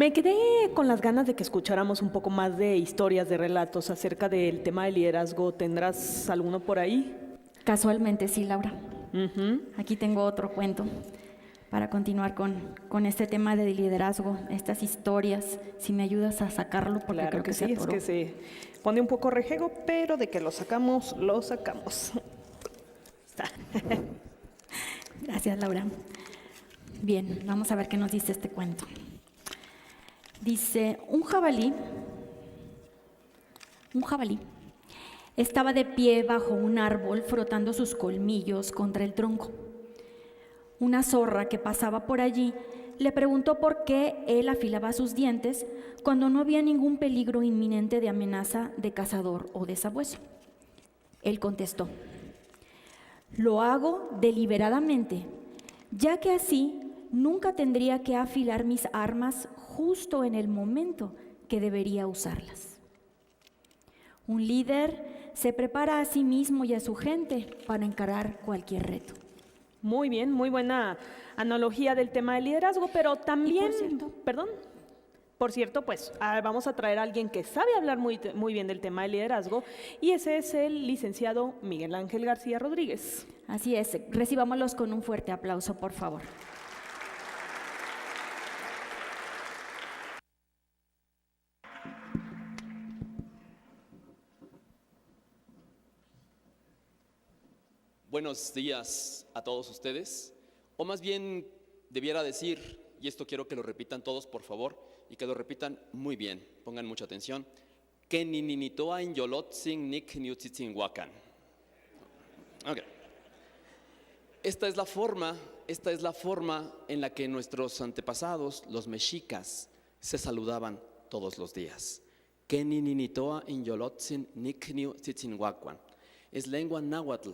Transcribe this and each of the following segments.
Me quedé con las ganas de que escucháramos un poco más de historias, de relatos acerca del tema de liderazgo. ¿Tendrás alguno por ahí? Casualmente sí, Laura. Aquí tengo otro cuento para continuar con este tema de liderazgo, estas historias, si me ayudas a sacarlo porque Claro creo que que se sí, es atoró. que se pone un poco rejego, pero de que lo sacamos, lo sacamos. Está. Gracias, Laura. Bien, vamos a ver qué nos dice este cuento. Dice, un jabalí estaba de pie bajo un árbol frotando sus colmillos contra el tronco. Una zorra que pasaba por allí le preguntó por qué él afilaba sus dientes cuando no había ningún peligro inminente de amenaza de cazador o de sabueso. Él contestó, lo hago deliberadamente, ya que así nunca tendría que afilar mis armas justo en el momento que debería usarlas. Un líder se prepara a sí mismo y a su gente para encarar cualquier reto. Muy bien, muy buena analogía del tema del liderazgo, pero también, por cierto, pues vamos a traer a alguien que sabe hablar muy bien del tema del liderazgo, y ese es el licenciado Miguel Ángel García Rodríguez. Así es, recibámoslos con un fuerte aplauso, por favor. Buenos días a todos ustedes, o más bien debiera decir, y esto quiero que lo repitan todos por favor, y que lo repitan muy bien, pongan mucha atención, que nininitoa in yolotzin nik niutzitzinhuacan. Okay. Esta es la forma en la que nuestros antepasados, los mexicas, se saludaban todos los días. Que nininitoa in yolotzin nik niutzitzinhuacan. Es lengua náhuatl.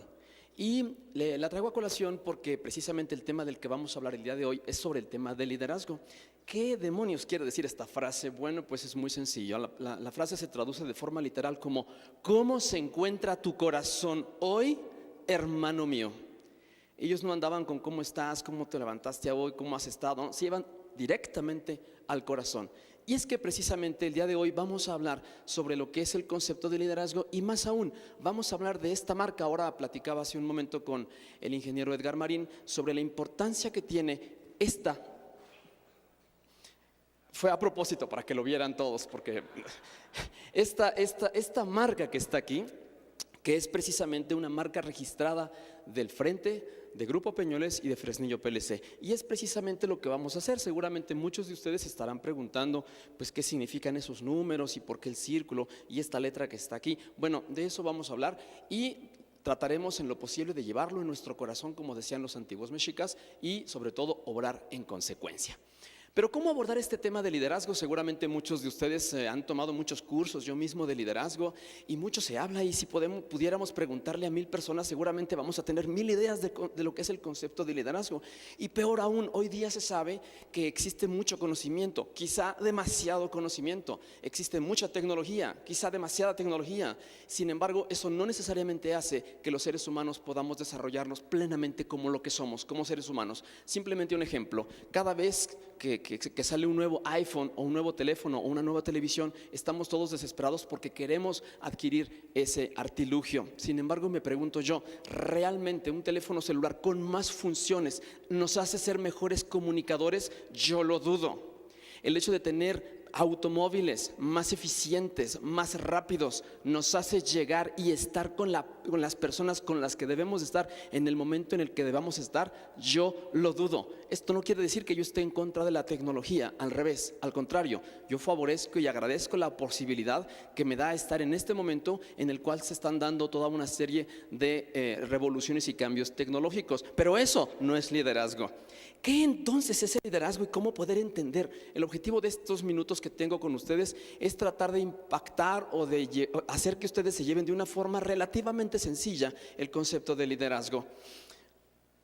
Y la traigo a colación porque precisamente el tema del que vamos a hablar el día de hoy es sobre el tema del liderazgo. ¿Qué demonios quiere decir esta frase? Bueno, pues es muy sencillo. La frase se traduce de forma literal como ¿cómo se encuentra tu corazón hoy, hermano mío? Ellos no andaban con cómo estás, cómo te levantaste hoy, cómo has estado, ¿no? Se iban directamente al corazón. Y es que precisamente el día de hoy vamos a hablar sobre lo que es el concepto de liderazgo y más aún vamos a hablar de esta marca. Ahora platicaba hace un momento con el ingeniero Edgar Marín sobre la importancia que tiene esta. Fue a propósito para que lo vieran todos porque esta marca que está aquí, que es precisamente una marca registrada del Frente de Grupo Peñoles y de Fresnillo PLC, y es precisamente lo que vamos a hacer. Seguramente muchos de ustedes se estarán preguntando pues qué significan esos números y por qué el círculo y esta letra que está aquí. Bueno, de eso vamos a hablar y trataremos en lo posible de llevarlo en nuestro corazón, como decían los antiguos mexicas, y sobre todo obrar en consecuencia. Pero ¿cómo abordar este tema de liderazgo? Seguramente muchos de ustedes han tomado muchos cursos, yo mismo, de liderazgo, y mucho se habla, y si pudiéramos preguntarle a 1000 personas, seguramente vamos a tener 1000 ideas de lo que es el concepto de liderazgo. Y peor aún, hoy día se sabe que existe mucho conocimiento, quizá demasiado conocimiento, existe mucha tecnología, quizá demasiada tecnología. Sin embargo, eso no necesariamente hace que los seres humanos podamos desarrollarnos plenamente como lo que somos, como seres humanos. Simplemente un ejemplo, cada vez que sale un nuevo iPhone o un nuevo teléfono o una nueva televisión, estamos todos desesperados porque queremos adquirir ese artilugio. Sin embargo, me pregunto yo, ¿realmente un teléfono celular con más funciones nos hace ser mejores comunicadores? Yo lo dudo. El hecho de tener automóviles más eficientes, más rápidos, nos hace llegar y estar con las personas con las que debemos estar en el momento en el que debamos estar. Yo lo dudo. Esto no quiere decir que yo esté en contra de la tecnología, al revés, al contrario, yo favorezco y agradezco la posibilidad que me da estar en este momento en el cual se están dando toda una serie de revoluciones y cambios tecnológicos, pero eso no es liderazgo. ¿Qué entonces es el liderazgo y cómo poder entender? El objetivo de estos minutos que tengo con ustedes es tratar de impactar o de hacer que ustedes se lleven de una forma relativamente sencilla el concepto de liderazgo.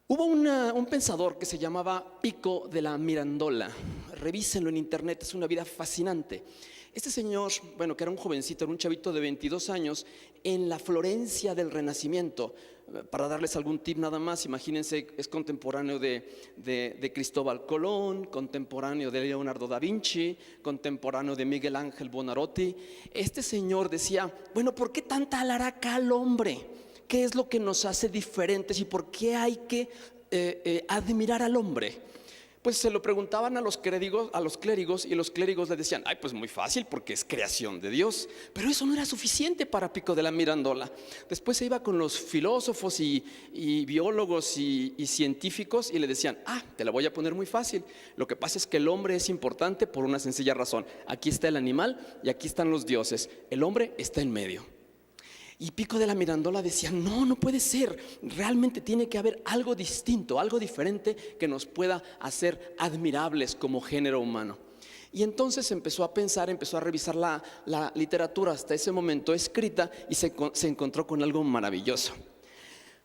Hubo un pensador que se llamaba Pico de la Mirandola. Revísenlo en internet, es una vida fascinante. Este señor, bueno, que era un jovencito, era un chavito de 22 años, en la Florencia del Renacimiento, Para darles algún tip nada más, imagínense, es contemporáneo de Cristóbal Colón, contemporáneo de Leonardo da Vinci, contemporáneo de Miguel Ángel Buonarroti. Este señor decía, bueno, ¿por qué tanta alaraca al hombre? ¿Qué es lo que nos hace diferentes y por qué hay que admirar al hombre? Pues se lo preguntaban a los clérigos y los clérigos le decían, ay, pues muy fácil porque es creación de Dios. Pero eso no era suficiente para Pico de la Mirandola. Después se iba con los filósofos y biólogos y científicos y le decían, te la voy a poner muy fácil. Lo que pasa es que el hombre es importante por una sencilla razón. Aquí está el animal y aquí están los dioses. El hombre está en medio. Y Pico de la Mirandola decía, no puede ser, realmente tiene que haber algo distinto, algo diferente que nos pueda hacer admirables como género humano. Y entonces empezó a pensar, empezó a revisar la literatura hasta ese momento escrita y se encontró con algo maravilloso.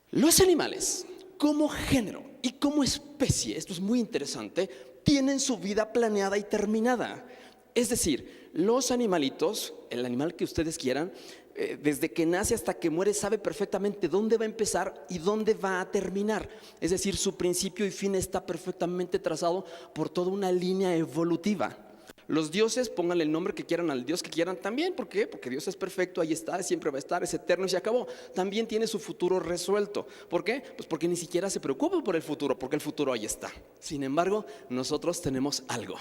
Los animales, como género y como especie, esto es muy interesante, tienen su vida planeada y terminada. Es decir, los animalitos, el animal que ustedes quieran, desde que nace hasta que muere sabe perfectamente dónde va a empezar y dónde va a terminar. Es decir, su principio y fin está perfectamente trazado por toda una línea evolutiva. Los dioses, pónganle el nombre que quieran al dios que quieran también. ¿Por qué? Porque Dios es perfecto, ahí está, siempre va a estar, es eterno y se acabó. También tiene su futuro resuelto. ¿Por qué? Pues porque ni siquiera se preocupa por el futuro, porque el futuro ahí está. Sin embargo, nosotros tenemos algo.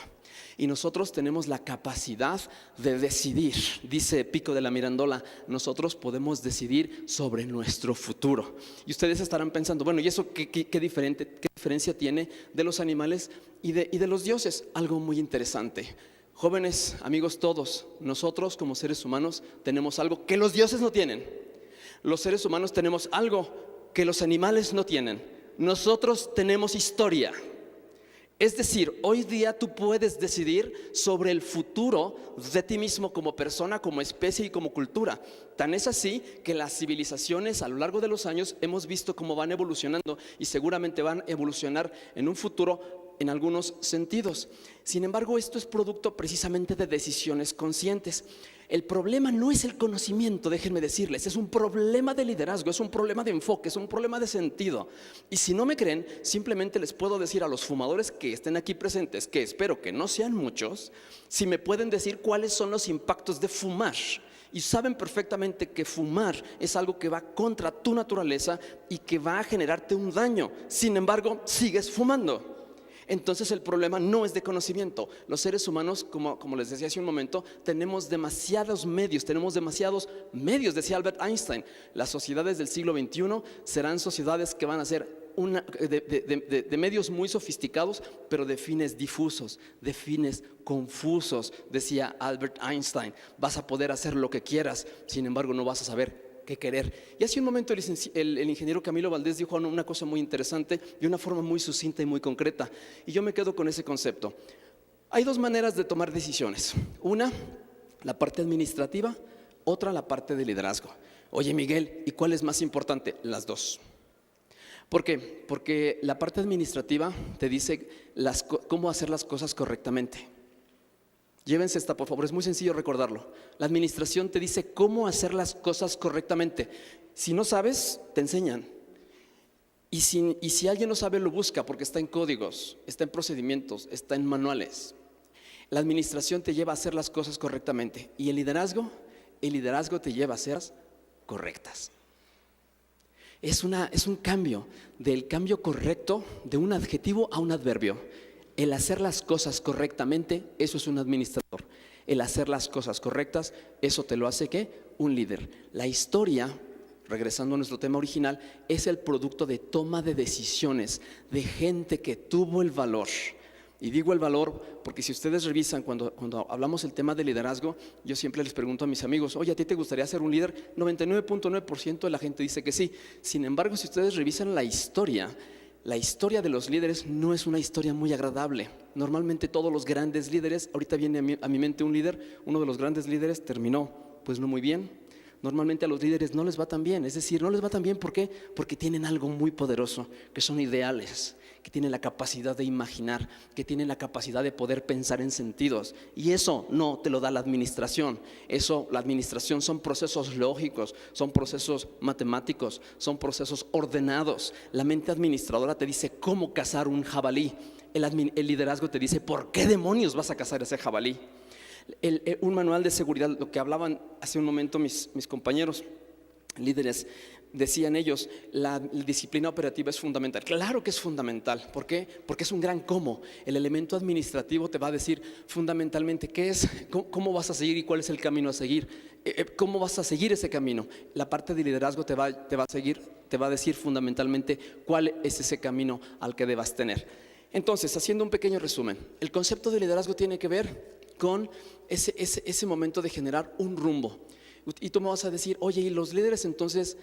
Y nosotros tenemos la capacidad de decidir. Dice Pico de la Mirandola, nosotros podemos decidir sobre nuestro futuro. Y ustedes estarán pensando, bueno, ¿y eso qué diferencia tiene de los animales y de los dioses? Algo muy interesante. Jóvenes, amigos todos, nosotros como seres humanos tenemos algo que los dioses no tienen. Los seres humanos tenemos algo que los animales no tienen. Nosotros tenemos historia. Es decir, hoy día tú puedes decidir sobre el futuro de ti mismo como persona, como especie y como cultura. Tan es así que las civilizaciones a lo largo de los años hemos visto cómo van evolucionando y seguramente van a evolucionar en un futuro en algunos sentidos. Sin embargo, esto es producto precisamente de decisiones conscientes. El problema no es el conocimiento, déjenme decirles, es un problema de liderazgo, es un problema de enfoque, es un problema de sentido. Y si no me creen, simplemente les puedo decir a los fumadores que estén aquí presentes, que espero que no sean muchos, si me pueden decir cuáles son los impactos de fumar. Y saben perfectamente que fumar es algo que va contra tu naturaleza y que va a generarte un daño. Sin embargo, sigues fumando. Entonces el problema no es de conocimiento. Los seres humanos, como les decía hace un momento, tenemos demasiados medios, decía Albert Einstein. Las sociedades del siglo XXI serán sociedades que van a ser de medios muy sofisticados, pero de fines difusos, de fines confusos, decía Albert Einstein. Vas a poder hacer lo que quieras, sin embargo no vas a saber qué querer. Y hace un momento el ingeniero Camilo Valdés dijo una cosa muy interesante de una forma muy sucinta y muy concreta, y yo me quedo con ese concepto. Hay dos maneras de tomar decisiones. Una, la parte administrativa, otra, la parte de liderazgo. Oye, Miguel, ¿y cuál es más importante? Las dos. ¿Por qué? Porque la parte administrativa te dice cómo hacer las cosas correctamente. Llévense esta, por favor, es muy sencillo recordarlo. La administración te dice cómo hacer las cosas correctamente. Si no sabes, te enseñan. Y si alguien no sabe, lo busca porque está en códigos, está en procedimientos, está en manuales. La administración te lleva a hacer las cosas correctamente. ¿Y el liderazgo? El liderazgo te lleva a hacerlas correctas. Es un cambio, del cambio correcto de un adjetivo a un adverbio. El hacer las cosas correctamente, eso es un administrador. El hacer las cosas correctas, eso te lo hace ¿qué? Un líder. La historia, regresando a nuestro tema original, es el producto de toma de decisiones, de gente que tuvo el valor. Y digo el valor porque si ustedes revisan cuando hablamos el tema de liderazgo, yo siempre les pregunto a mis amigos, oye, ¿a ti te gustaría ser un líder? 99.9% de la gente dice que sí. Sin embargo, si ustedes revisan la historia de los líderes no es una historia muy agradable. Normalmente todos los grandes líderes, ahorita viene a mi mente un líder, uno de los grandes líderes terminó, pues no muy bien. Normalmente a los líderes no les va tan bien, es decir, no les va tan bien, ¿por qué? Porque tienen algo muy poderoso, que son ideales, que tienen la capacidad de imaginar, que tienen la capacidad de poder pensar en sentidos. Y eso no te lo da la administración. La administración son procesos lógicos, son procesos matemáticos, son procesos ordenados. La mente administradora te dice cómo cazar un jabalí. El liderazgo te dice por qué demonios vas a cazar ese jabalí. Un manual de seguridad, lo que hablaban hace un momento mis compañeros líderes, decían ellos, la disciplina operativa es fundamental. Claro que es fundamental. ¿Por qué? Porque es un gran cómo. El elemento administrativo te va a decir fundamentalmente qué es, cómo vas a seguir y cuál es el camino a seguir, cómo vas a seguir ese camino. La parte de liderazgo te va a decir fundamentalmente cuál es ese camino al que debas tener. Entonces, haciendo un pequeño resumen, el concepto de liderazgo tiene que ver con ese momento de generar un rumbo. Y tú me vas a decir, oye, ¿y los líderes entonces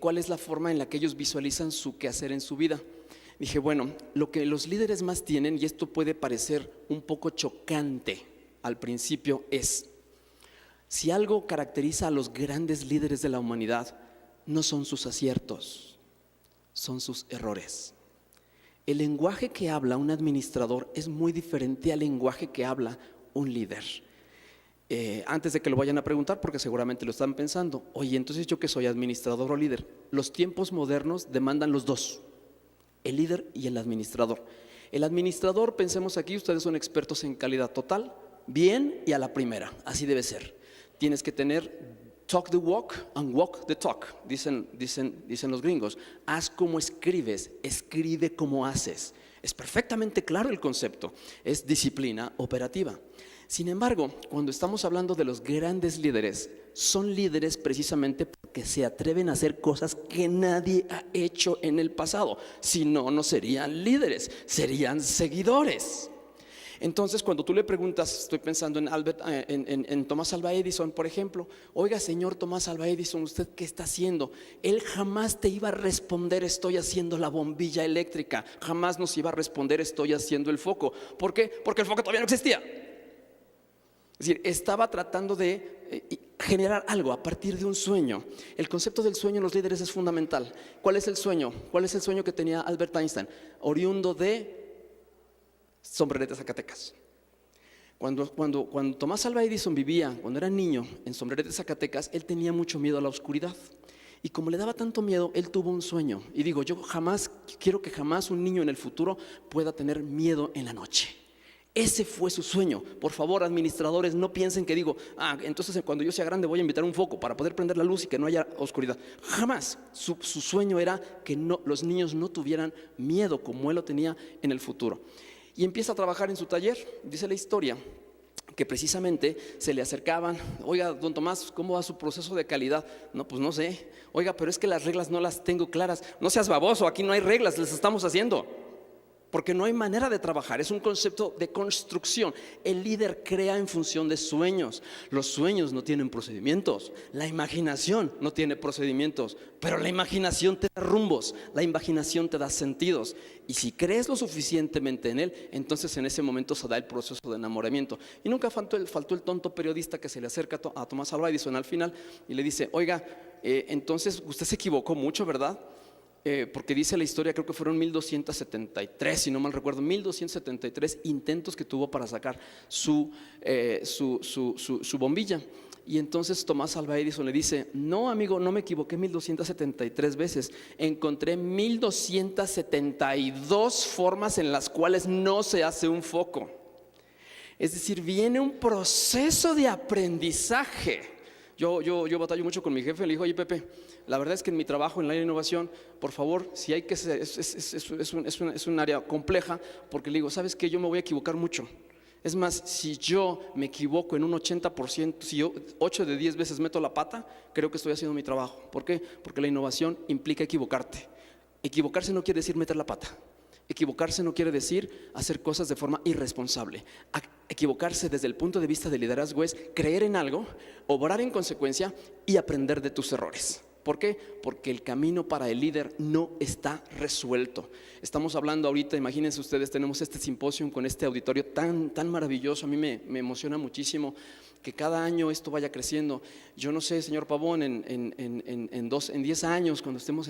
cuál es la forma en la que ellos visualizan su quehacer en su vida? Dije, bueno, lo que los líderes más tienen, y esto puede parecer un poco chocante al principio, es, si algo caracteriza a los grandes líderes de la humanidad, no son sus aciertos, son sus errores. El lenguaje que habla un administrador es muy diferente al lenguaje que habla un líder. Antes de que lo vayan a preguntar, porque seguramente lo están pensando, oye, entonces yo que soy administrador o líder, los tiempos modernos demandan los dos, el líder y el administrador. El administrador, pensemos aquí, ustedes son expertos en calidad total, bien y a la primera, así debe ser. Tienes que tener talk the walk and walk the talk, dicen los gringos. Haz como escribes, escribe como haces. Es perfectamente claro el concepto, es disciplina operativa. Sin embargo, cuando estamos hablando de los grandes líderes, son líderes precisamente porque se atreven a hacer cosas que nadie ha hecho en el pasado. Si no, no serían líderes, serían seguidores. Entonces, cuando tú le preguntas, estoy pensando en Tomás Alva Edison, por ejemplo, oiga, señor Tomás Alva Edison, ¿usted qué está haciendo? Él jamás te iba a responder, estoy haciendo la bombilla eléctrica. Jamás nos iba a responder, estoy haciendo el foco. ¿Por qué? Porque el foco todavía no existía. Es decir, estaba tratando de generar algo a partir de un sueño. El concepto del sueño en los líderes es fundamental. ¿Cuál es el sueño? ¿Cuál es el sueño que tenía Albert Einstein? Oriundo de Sombrerete, Zacatecas. Cuando Tomás Alva Edison vivía, cuando era niño, en Sombrerete, Zacatecas, él tenía mucho miedo a la oscuridad. Y como le daba tanto miedo, él tuvo un sueño. Y digo, quiero que jamás un niño en el futuro pueda tener miedo en la noche. Ese fue su sueño. Por favor, administradores, no piensen que digo, entonces cuando yo sea grande voy a invitar un foco para poder prender la luz y que no haya oscuridad. Jamás. Su sueño era que los niños no tuvieran miedo como él lo tenía en el futuro. Y empieza a trabajar en su taller. Dice la historia que precisamente se le acercaban, oiga, don Tomás, ¿cómo va su proceso de calidad? No, pues no sé. Oiga, pero es que las reglas no las tengo claras. No seas baboso, aquí no hay reglas, las estamos haciendo. Porque no hay manera de trabajar, es un concepto de construcción. El líder crea en función de sueños. Los sueños no tienen procedimientos, la imaginación no tiene procedimientos, pero la imaginación te da rumbos, la imaginación te da sentidos. Y si crees lo suficientemente en él, entonces en ese momento se da el proceso de enamoramiento. Y nunca faltó el tonto periodista que se le acerca a Tomás Alva Edison al final y le dice, oiga, entonces usted se equivocó mucho, ¿verdad? Porque dice la historia, creo que fueron 1273, si no mal recuerdo, 1273 intentos que tuvo para sacar su bombilla. Y entonces Tomás Alva Edison le dice, no amigo, no me equivoqué 1273 veces, encontré 1272 formas en las cuales no se hace un foco. Es decir, viene un proceso de aprendizaje. Yo batallo mucho con mi jefe, le digo, oye Pepe, la verdad es que en mi trabajo en la innovación, por favor, si hay que es un área compleja, porque le digo, ¿sabes qué? Yo me voy a equivocar mucho. Es más, si yo me equivoco en un 80%, si yo 8 de 10 veces meto la pata, creo que estoy haciendo mi trabajo. ¿Por qué? Porque la innovación implica equivocarte. Equivocarse no quiere decir meter la pata. Equivocarse no quiere decir hacer cosas de forma irresponsable. Equivocarse desde el punto de vista del liderazgo es creer en algo, obrar en consecuencia y aprender de tus errores. ¿Por qué? Porque el camino para el líder no está resuelto. Estamos hablando ahorita, imagínense ustedes, tenemos este simposio con este auditorio tan maravilloso. A mí me emociona muchísimo que cada año esto vaya creciendo. Yo no sé, señor Pavón, en 10 años, cuando estemos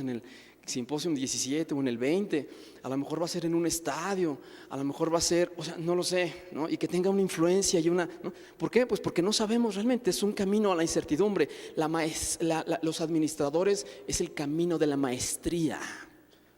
simposio 17 o en el 20, a lo mejor va a ser en un estadio, a lo mejor va a ser, o sea, no lo sé, ¿no? Y que tenga una influencia y una, ¿no? ¿Por qué? Pues porque no sabemos realmente, es un camino a la incertidumbre. Los administradores es el camino de la maestría.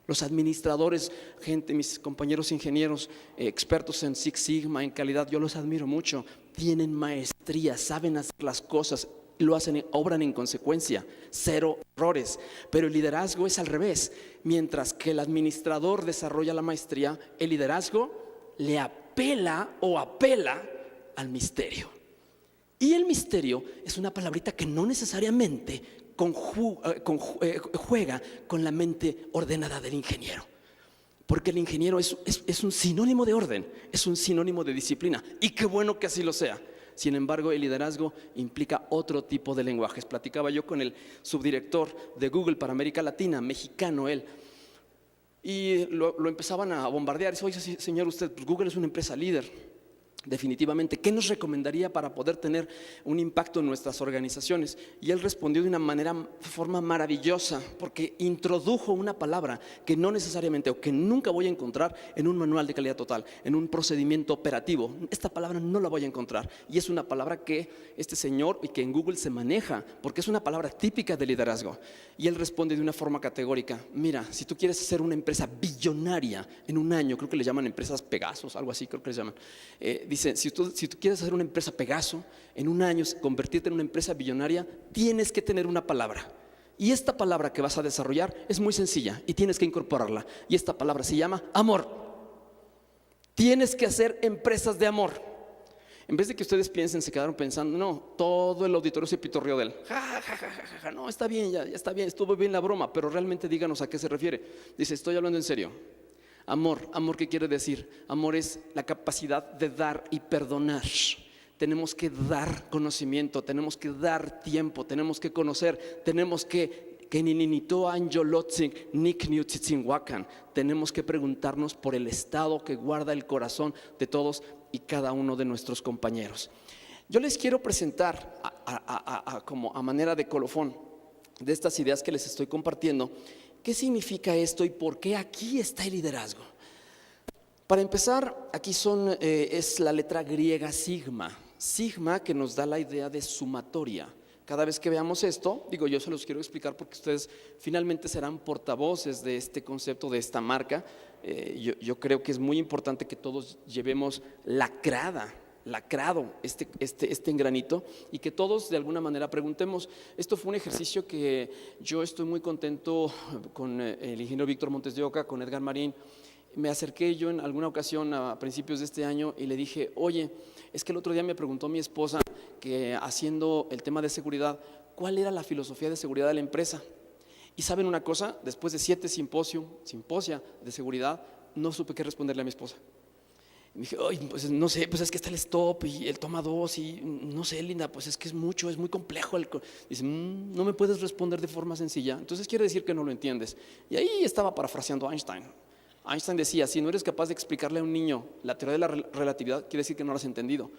Los administradores, gente, mis compañeros ingenieros, expertos en Six Sigma, en calidad, yo los admiro mucho, tienen maestría, saben hacer las cosas, lo hacen, obran en consecuencia, cero errores. Pero el liderazgo es al revés. Mientras que el administrador desarrolla la maestría, el liderazgo le apela al misterio. Y el misterio es una palabrita que no necesariamente juega con la mente ordenada del ingeniero. Porque el ingeniero es un sinónimo de orden, es un sinónimo de disciplina. Y qué bueno que así lo sea. Sin embargo, el liderazgo implica otro tipo de lenguajes. Platicaba yo con el subdirector de Google para América Latina, mexicano él, y lo empezaban a bombardear. Dice, oye, señor, usted, pues Google es una empresa líder. Definitivamente, ¿qué nos recomendaría para poder tener un impacto en nuestras organizaciones? Y él respondió de una forma maravillosa, porque introdujo una palabra que no necesariamente o que nunca voy a encontrar en un manual de calidad total, en un procedimiento operativo. Esta palabra no la voy a encontrar, y es una palabra que este señor y que en Google se maneja, porque es una palabra típica de liderazgo. Y él responde de una forma categórica: mira, si tú quieres hacer una empresa billonaria en un año, creo que le llaman empresas Pegasos, algo así creo que les llaman, dice, si tú quieres hacer una empresa Pegaso, en un año convertirte en una empresa billonaria, tienes que tener una palabra. Y esta palabra que vas a desarrollar es muy sencilla y tienes que incorporarla. Y esta palabra se llama amor. Tienes que hacer empresas de amor. En vez de que ustedes piensen, se quedaron pensando, no, todo el auditorio se pitorreó de él. No, está bien, ya está bien, estuvo bien la broma, pero realmente díganos a qué se refiere. Dice, estoy hablando en serio. Amor, ¿qué quiere decir? Amor es la capacidad de dar y perdonar. Tenemos que dar conocimiento, tenemos que dar tiempo, tenemos que conocer, tenemos que tenemos que preguntarnos por el estado que guarda el corazón de todos y cada uno de nuestros compañeros. Yo les quiero presentar como a manera de colofón de estas ideas que les estoy compartiendo. ¿Qué significa esto y por qué aquí está el liderazgo? Para empezar, aquí es la letra griega sigma. Sigma, que nos da la idea de sumatoria. Cada vez que veamos esto, yo se los quiero explicar porque ustedes finalmente serán portavoces de este concepto, de esta marca. Yo creo que es muy importante que todos llevemos lacrado este engranito y que todos de alguna manera preguntemos. Esto fue un ejercicio que yo estoy muy contento con el ingeniero Víctor Montes de Oca, con Edgar Marín. Me acerqué yo en alguna ocasión a principios de este año y le dije, oye, es que el otro día me preguntó mi esposa que haciendo el tema de seguridad, ¿cuál era la filosofía de seguridad de la empresa? Y ¿saben una cosa? Después de 7 simposia de seguridad, no supe qué responderle a mi esposa. Y me dije, pues no sé, pues es que está el stop y el toma 2 y no sé, Linda, pues es que es mucho, es muy complejo. Dice, no me puedes responder de forma sencilla, entonces quiere decir que no lo entiendes. Y ahí estaba parafraseando a Einstein. Einstein decía, si no eres capaz de explicarle a un niño la teoría de la relatividad, quiere decir que no lo has entendido.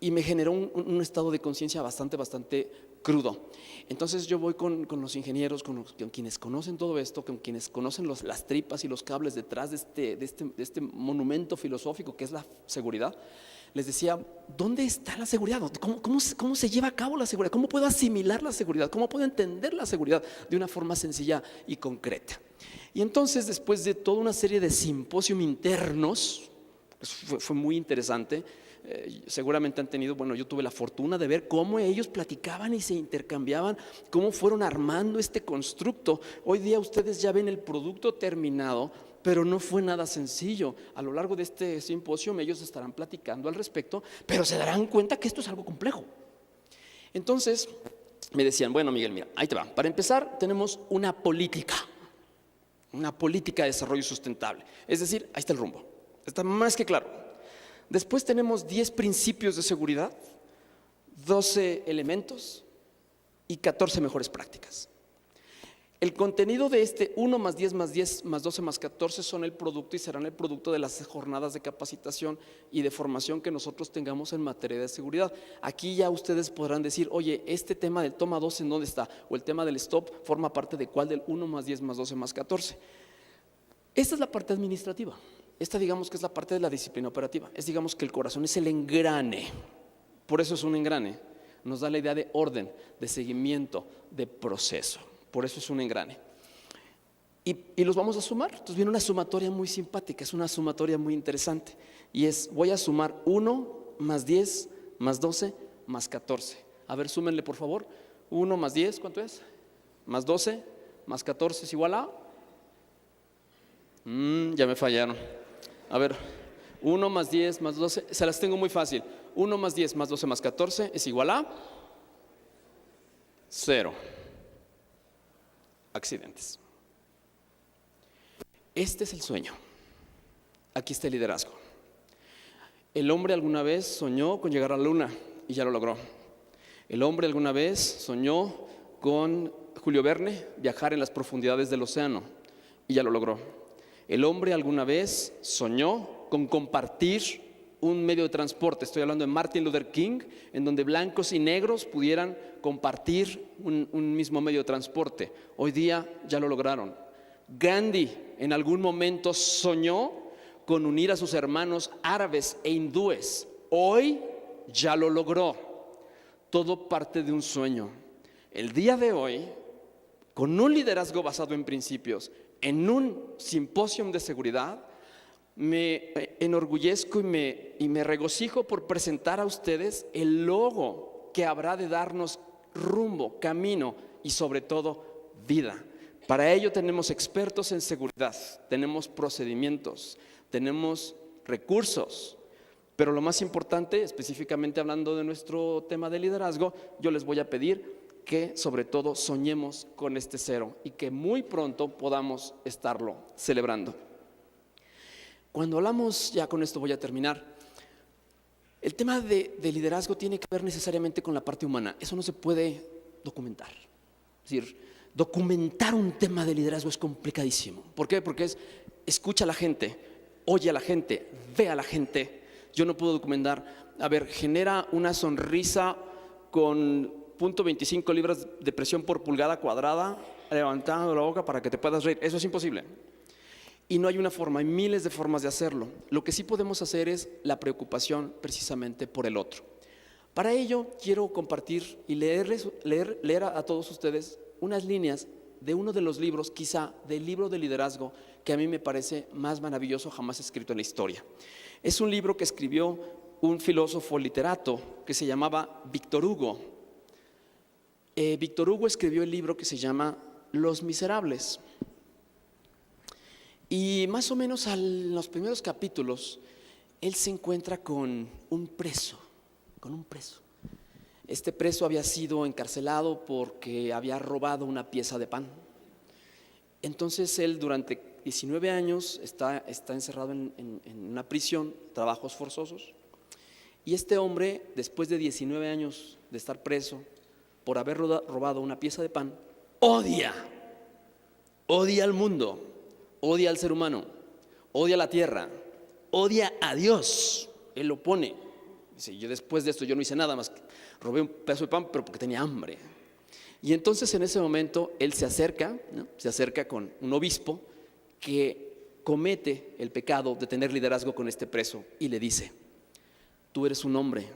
Y me generó un estado de conciencia bastante crudo. Entonces yo voy con los ingenieros, con quienes conocen todo esto, con quienes conocen las tripas y los cables detrás de este monumento filosófico que es la seguridad. Les decía, ¿dónde está la seguridad? ¿Cómo se lleva a cabo la seguridad? ¿Cómo puedo asimilar la seguridad? ¿Cómo puedo entender la seguridad de una forma sencilla y concreta? Y entonces, después de toda una serie de simposios internos, pues fue muy interesante. Seguramente han tenido, yo tuve la fortuna de ver cómo ellos platicaban y se intercambiaban, cómo fueron armando este constructo. Hoy día ustedes ya ven el producto terminado, pero no fue nada sencillo. A lo largo de este simposio ellos estarán platicando al respecto, pero se darán cuenta que esto es algo complejo. Entonces me decían, bueno, Miguel, mira, ahí te va. Para empezar, tenemos una política de desarrollo sustentable. Es decir, ahí está el rumbo, está más que claro. Después tenemos 10 principios de seguridad, 12 elementos y 14 mejores prácticas. El contenido de este 1 más 10 más 10 más 12 más 14 son el producto y serán el producto de las jornadas de capacitación y de formación que nosotros tengamos en materia de seguridad. Aquí ya ustedes podrán decir, oye, este tema del toma 12 ¿en dónde está? O el tema del stop forma parte de cuál del 1 más 10 más 12 más 14. Esta es la parte administrativa. Esta digamos que es la parte de la disciplina operativa. Es digamos que el corazón es el engrane. Por eso es un engrane. Nos da la idea de orden, de seguimiento, de proceso. Por eso es un engrane. Y los vamos a sumar. Entonces viene una sumatoria muy simpática, es una sumatoria muy interesante. Y es, voy a sumar 1 más 10 más 12 más 14. A ver, súmenle por favor. 1 más 10, ¿cuánto es? Más 12 más 14 es igual a... ya me fallaron. A ver, 1 más 10 más 12, se las tengo muy fácil. 1 más 10 más 12 más 14 es igual a 0. Accidentes. Este es el sueño. Aquí está el liderazgo. El hombre alguna vez soñó con llegar a la luna y ya lo logró. El hombre alguna vez soñó con Julio Verne viajar en las profundidades del océano y ya lo logró. El hombre alguna vez soñó con compartir un medio de transporte. Estoy hablando de Martin Luther King, en donde blancos y negros pudieran compartir un mismo medio de transporte. Hoy día ya lo lograron. Gandhi en algún momento soñó con unir a sus hermanos árabes e hindúes. Hoy ya lo logró. Todo parte de un sueño. El día de hoy, con un liderazgo basado en principios, en un simposio de seguridad, me enorgullezco y me regocijo por presentar a ustedes el logo que habrá de darnos rumbo, camino y sobre todo vida. Para ello tenemos expertos en seguridad, tenemos procedimientos, tenemos recursos, pero lo más importante, específicamente hablando de nuestro tema de liderazgo, yo les voy a pedir que sobre todo soñemos con este 0 y que muy pronto podamos estarlo celebrando. Cuando hablamos, ya con esto voy a terminar, el tema de liderazgo tiene que ver necesariamente con la parte humana. Eso no se puede documentar. Es decir, documentar un tema de liderazgo es complicadísimo. ¿Por qué? Porque escucha a la gente, oye a la gente, ve a la gente. Yo no puedo documentar, a ver, genera una sonrisa con 0.25 libras de presión por pulgada cuadrada, levantando la boca para que te puedas reír. Eso es imposible. Y no hay una forma, hay miles de formas de hacerlo. Lo que sí podemos hacer es la preocupación precisamente por el otro. Para ello quiero compartir y leer a todos ustedes unas líneas de uno de los libros, quizá del libro de liderazgo que a mí me parece más maravilloso jamás escrito en la historia. Es un libro que escribió un filósofo literato que se llamaba Víctor Hugo. Víctor Hugo escribió el libro que se llama Los Miserables. Y más o menos en los primeros capítulos, él se encuentra con un preso. Este preso había sido encarcelado porque había robado una pieza de pan. Entonces él durante 19 años está encerrado en una prisión, trabajos forzosos. Y este hombre, después de 19 años de estar preso por haber robado una pieza de pan, odia al mundo. Odia al ser humano, odia la tierra, odia a Dios. Él lo pone. Dice, yo después de esto yo no hice nada más que robé un pedazo de pan, pero porque tenía hambre. Y entonces en ese momento él se acerca, ¿no? Se acerca con un obispo que comete el pecado de tener liderazgo con este preso y le dice, tú eres un hombre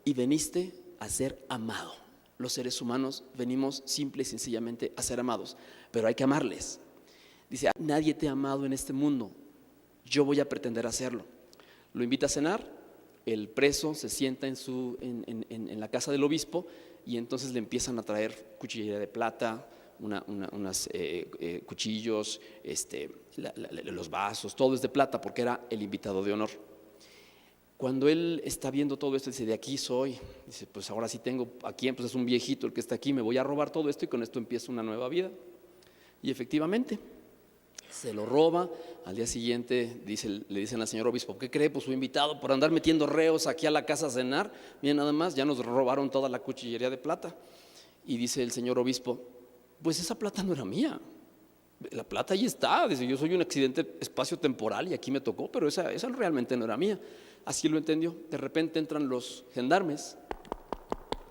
y veniste a ser amado. Los seres humanos venimos simple y sencillamente a ser amados, pero hay que amarles. Dice, nadie te ha amado en este mundo, yo voy a pretender hacerlo. Lo invita a cenar, el preso se sienta en la casa del obispo y entonces le empiezan a traer cuchillería de plata, unos cuchillos, los vasos, todo es de plata porque era el invitado de honor. Cuando él está viendo todo esto, dice, de aquí soy. Dice, pues ahora sí tengo, aquí pues es un viejito el que está aquí, me voy a robar todo esto y con esto empieza una nueva vida. Y efectivamente, se lo roba. Al día siguiente le dicen al señor obispo, ¿qué cree? Pues su invitado por andar metiendo reos aquí a la casa a cenar, miren nada más, ya nos robaron toda la cuchillería de plata. Y dice el señor obispo, pues esa plata no era mía. La plata ahí está, dice, yo soy un accidente espacio-temporal y aquí me tocó, pero esa realmente no era mía. Así lo entendió. De repente entran los gendarmes,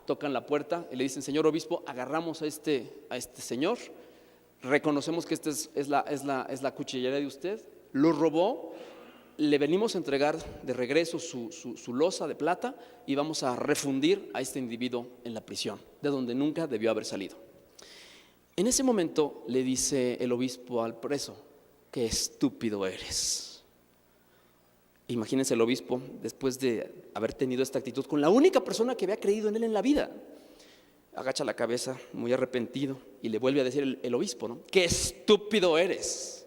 tocan la puerta y le dicen, señor obispo, agarramos a este señor, reconocemos que esta es la cuchillería de usted, lo robó, le venimos a entregar de regreso su loza de plata y vamos a refundir a este individuo en la prisión, de donde nunca debió haber salido. En ese momento le dice el obispo al preso, qué estúpido eres. Imagínense el obispo, después de haber tenido esta actitud con la única persona que había creído en él en la vida, agacha la cabeza muy arrepentido y le vuelve a decir el obispo, ¿no? ¡Qué estúpido eres!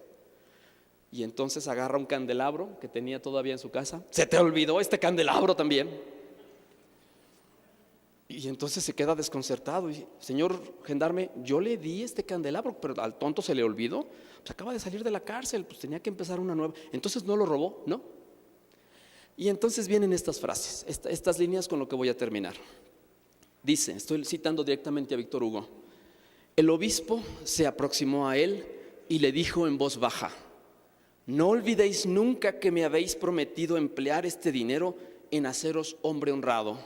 Y entonces agarra un candelabro que tenía todavía en su casa. ¿Se te olvidó este candelabro también? Y entonces se queda desconcertado y, señor gendarme, yo le di este candelabro, pero al tonto se le olvidó. Pues acaba de salir de la cárcel, pues tenía que empezar una nueva. Entonces no lo robó, ¿no? Y entonces vienen estas frases, estas líneas con lo que voy a terminar. Dice, estoy citando directamente a Víctor Hugo, el obispo se aproximó a él y le dijo en voz baja, no olvidéis nunca que me habéis prometido emplear este dinero en haceros hombre honrado.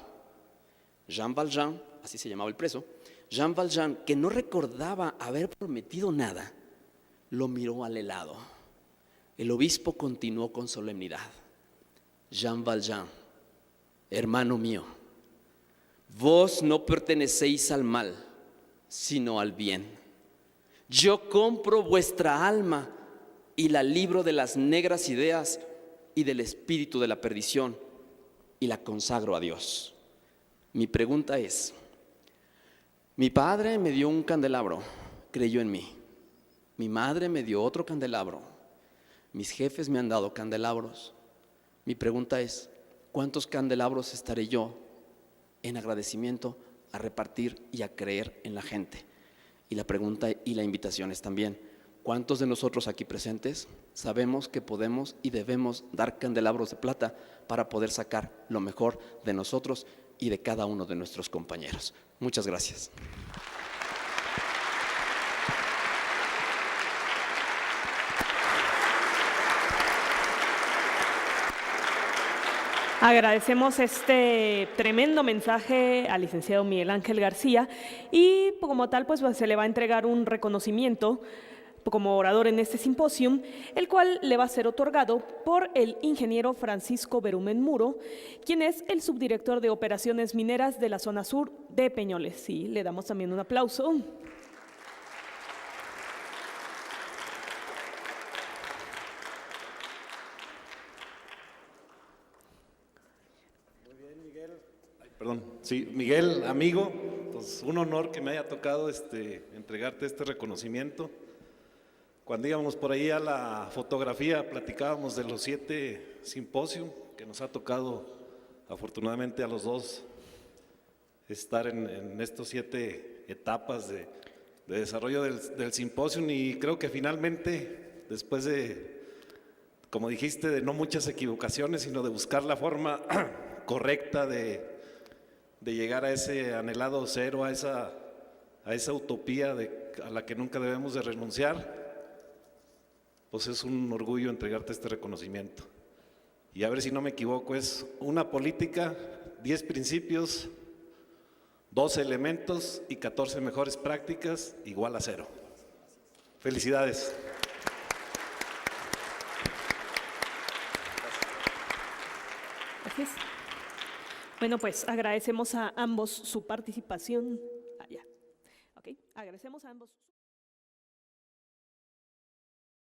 Jean Valjean, así se llamaba el preso, Jean Valjean, que no recordaba haber prometido nada, lo miró al helado. El obispo continuó con solemnidad. Jean Valjean, hermano mío, vos no pertenecéis al mal, sino al bien. Yo compro vuestra alma y la libro de las negras ideas y del espíritu de la perdición y la consagro a Dios. Mi pregunta es, mi padre me dio un candelabro, creyó en mí. Mi madre me dio otro candelabro. Mis jefes me han dado candelabros. Mi pregunta es, ¿cuántos candelabros estaré yo en agradecimiento a repartir y a creer en la gente? Y la pregunta y la invitación es también, ¿cuántos de nosotros aquí presentes sabemos que podemos y debemos dar candelabros de plata para poder sacar lo mejor de nosotros y de cada uno de nuestros compañeros? Muchas gracias. Agradecemos este tremendo mensaje al licenciado Miguel Ángel García y como tal pues se le va a entregar un reconocimiento como orador en este simposio, el cual le va a ser otorgado por el ingeniero Francisco Berumen Muro, quien es el subdirector de operaciones mineras de la zona sur de Peñoles. Sí, le damos también un aplauso. Perdón, sí, Miguel, amigo, pues un honor que me haya tocado entregarte este reconocimiento. Cuando íbamos por ahí a la fotografía, platicábamos de los 7 simposios que nos ha tocado, afortunadamente a los dos, estar en estos 7 etapas de desarrollo del simposio, y creo que finalmente, después de, como dijiste, de no muchas equivocaciones, sino de buscar la forma correcta de llegar a ese anhelado cero, a esa utopía a la que nunca debemos de renunciar, pues es un orgullo entregarte este reconocimiento. Y a ver si no me equivoco, es una política, 10 principios, 12 elementos y 14 mejores prácticas igual a 0. Felicidades. Gracias. Bueno, pues agradecemos a ambos su participación. Okay. Agradecemos a ambos.